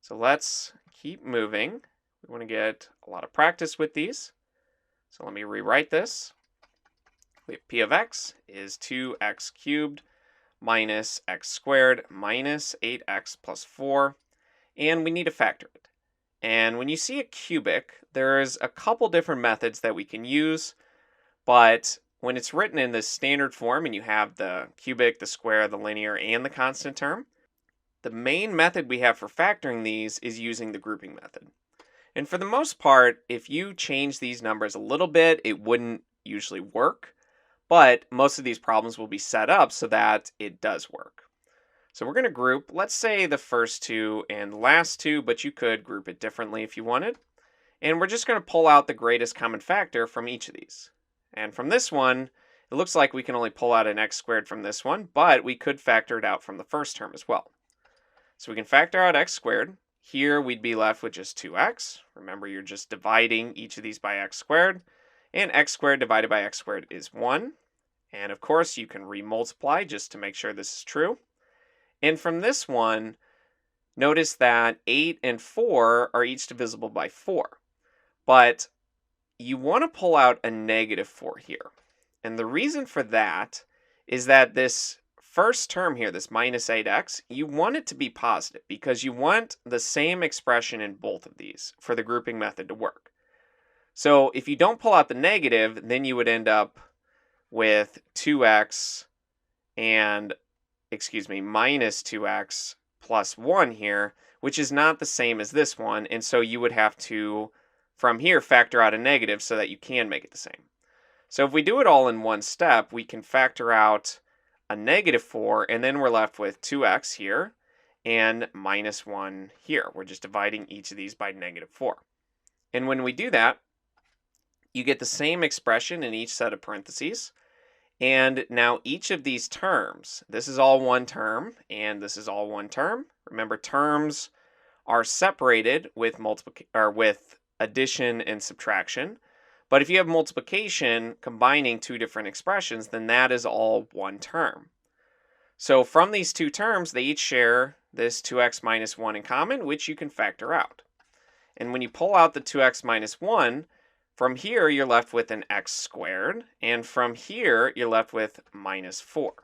So let's keep moving. We want to get a lot of practice with these. So let me rewrite this. We have p of x is 2x cubed minus x squared minus 8x plus 4. And we need to factor it. And when you see a cubic, there's a couple different methods that we can use. But when it's written in this standard form and you have the cubic, the square, the linear, and the constant term, the main method we have for factoring these is using the grouping method. And for the most part, if you change these numbers a little bit, it wouldn't usually work. But most of these problems will be set up so that it does work. So we're going to group, let's say, the first two and the last two, but you could group it differently if you wanted. And we're just going to pull out the greatest common factor from each of these. And from this one, it looks like we can only pull out an x squared from this one, but we could factor it out from the first term as well. So we can factor out x squared. Here we'd be left with just 2x. Remember, you're just dividing each of these by x squared. And x squared divided by x squared is 1. And of course, you can remultiply just to make sure this is true. And from this one, notice that 8 and 4 are each divisible by 4. But you want to pull out a negative 4 here. And the reason for that is that this first term here, this minus 8x, you want it to be positive because you want the same expression in both of these for the grouping method to work. So if you don't pull out the negative, then you would end up with 2x and minus 2x plus 1 here, which is not the same as this one. And so you would have to, from here, factor out a negative so that you can make it the same. So if we do it all in one step, we can factor out a negative 4, and then we're left with 2x here and minus 1 here. We're just dividing each of these by negative 4. And when we do that, you get the same expression in each set of parentheses. And now each of these terms, this is all one term, and this is all one term. Remember, terms are separated with with addition and subtraction. But if you have multiplication combining two different expressions, then that is all one term. So from these two terms, they each share this 2x minus 1 in common, which you can factor out. And when you pull out the 2x minus 1, from here, you're left with an x squared, and from here, you're left with minus 4.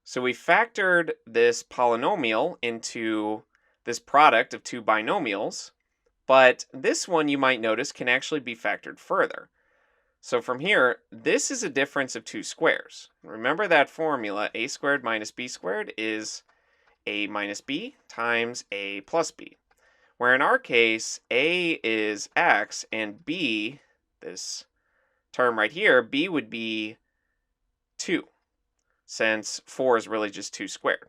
So we factored this polynomial into this product of two binomials, but this one, you might notice, can actually be factored further. So from here, this is a difference of two squares. Remember that formula, a squared minus b squared is a minus b times a plus b. Where in our case, a is x and b, this term right here, b would be 2, since 4 is really just 2 squared.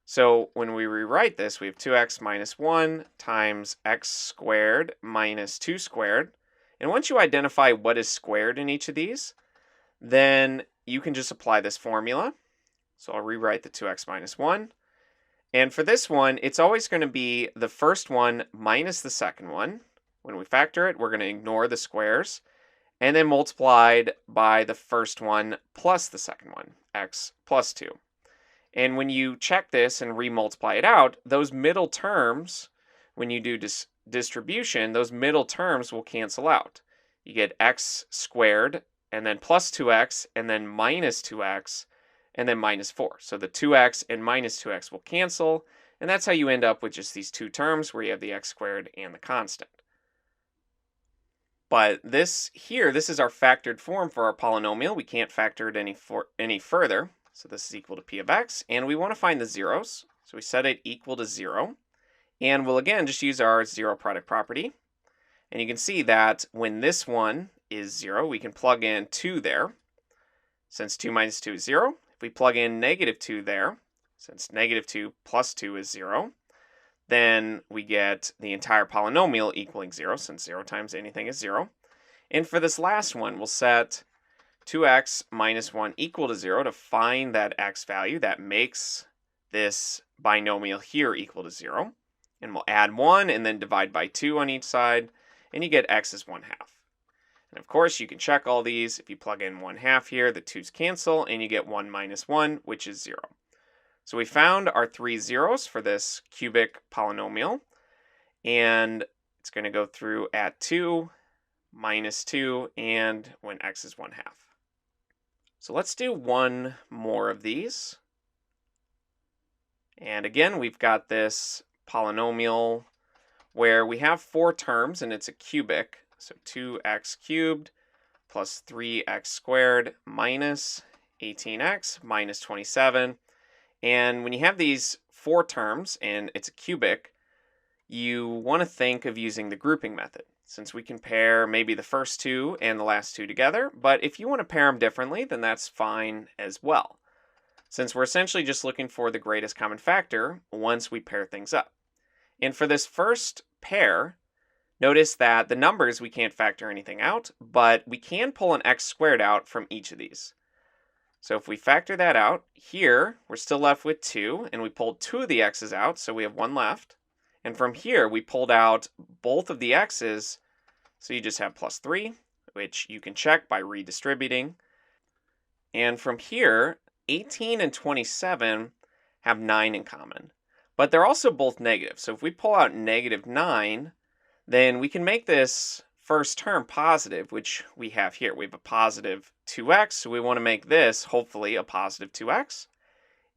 So when we rewrite this, we have 2x minus 1 times x squared minus 2 squared. And once you identify what is squared in each of these, then you can just apply this formula. So I'll rewrite the 2x minus 1. And for this one, it's always going to be the first one minus the second one. When we factor it, we're going to ignore the squares. And then multiplied by the first one plus the second one, x plus 2. And when you check this and remultiply it out, those middle terms, when you do distribution, those middle terms will cancel out. You get x squared, and then plus 2x, and then minus 2x, and then minus 4. So the 2x and minus 2x will cancel, and that's how you end up with just these two terms where you have the x squared and the constant. But this is our factored form for our polynomial. We can't factor it any further. So this is equal to p of x, and we want to find the zeros. So we set it equal to 0. And we'll again just use our zero product property. And you can see that when this one is 0, we can plug in 2 there. Since 2 minus 2 is 0. If we plug in negative 2 there, since negative 2 plus 2 is 0, then we get the entire polynomial equaling 0, since 0 times anything is 0. And for this last one, we'll set 2x minus 1 equal to 0 to find that x value that makes this binomial here equal to 0. And we'll add 1 and then divide by 2 on each side, and you get x is 1/2. And of course, you can check all these. If you plug in 1/2 here, the 2's cancel, and you get 1 minus 1, which is 0. So we found our 3 zeros for this cubic polynomial, and it's going to go through at 2, minus 2, and when x is 1/2. So let's do one more of these. And again, we've got this polynomial where we have 4 terms and it's a cubic. So 2x cubed plus 3x squared minus 18x minus 27. And when you have these 4 terms and it's a cubic, you want to think of using the grouping method, since we can pair maybe the first 2 and the last 2 together. But if you want to pair them differently, then that's fine as well, since we're essentially just looking for the greatest common factor once we pair things up. And for this first pair, notice that the numbers, we can't factor anything out, but we can pull an x squared out from each of these. So if we factor that out, here we're still left with 2, and we pulled 2 of the x's out, so we have 1 left. And from here, we pulled out both of the x's, so you just have plus 3, which you can check by redistributing. And from here, 18 and 27 have 9 in common, but they're also both negative. So if we pull out negative 9, then we can make this first term positive, which we have here. We have a positive 2x, so we want to make this, hopefully, a positive 2x.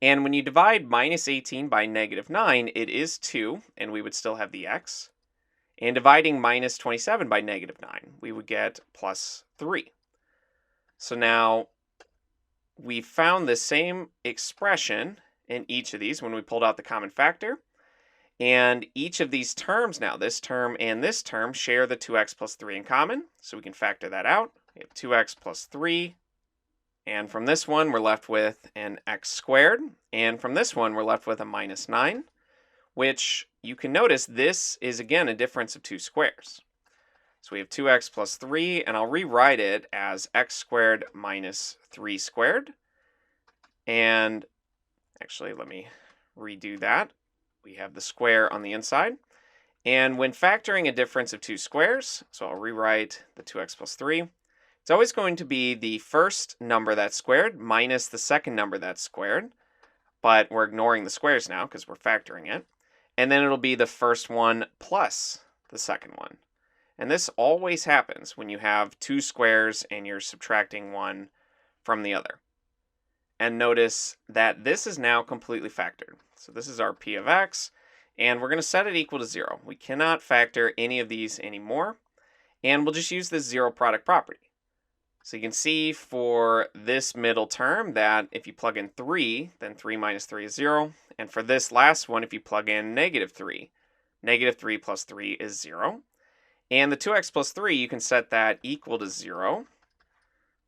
And when you divide minus 18 by negative 9, it is 2, and we would still have the x. And dividing minus 27 by negative 9, we would get plus 3. So now we found the same expression in each of these when we pulled out the common factor. And each of these terms now, this term and this term, share the 2x plus 3 in common. So we can factor that out. We have 2x plus 3. And from this one, we're left with an x squared. And from this one, we're left with a minus 9, which you can notice this is, again, a difference of 2 squares. So we have 2x plus 3, and I'll rewrite it as x squared minus 3 squared. And actually, let me redo that. We have the square on the inside. And when factoring a difference of 2 squares, so I'll rewrite the 2x plus 3, it's always going to be the first number that's squared minus the second number that's squared. But we're ignoring the squares now because we're factoring it. And then it'll be the first one plus the second one. And this always happens when you have 2 squares and you're subtracting one from the other. And notice that this is now completely factored. So this is our p of x, and we're going to set it equal to 0. We cannot factor any of these anymore, and we'll just use this zero product property. So you can see for this middle term that if you plug in 3, then 3 minus 3 is 0. And for this last one, if you plug in negative 3 plus 3 is 0. And the 2x plus 3, you can set that equal to 0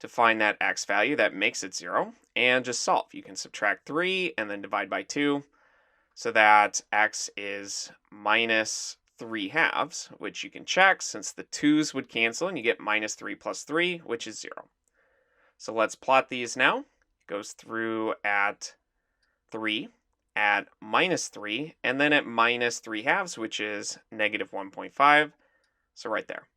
to find that x value that makes it 0, and just solve. You can subtract 3 and then divide by 2, so that x is minus 3/2, which you can check since the 2's would cancel and you get minus 3 plus 3, which is 0. So let's plot these now. It goes through at 3, at minus 3, and then at minus 3/2, which is negative 1.5. So right there.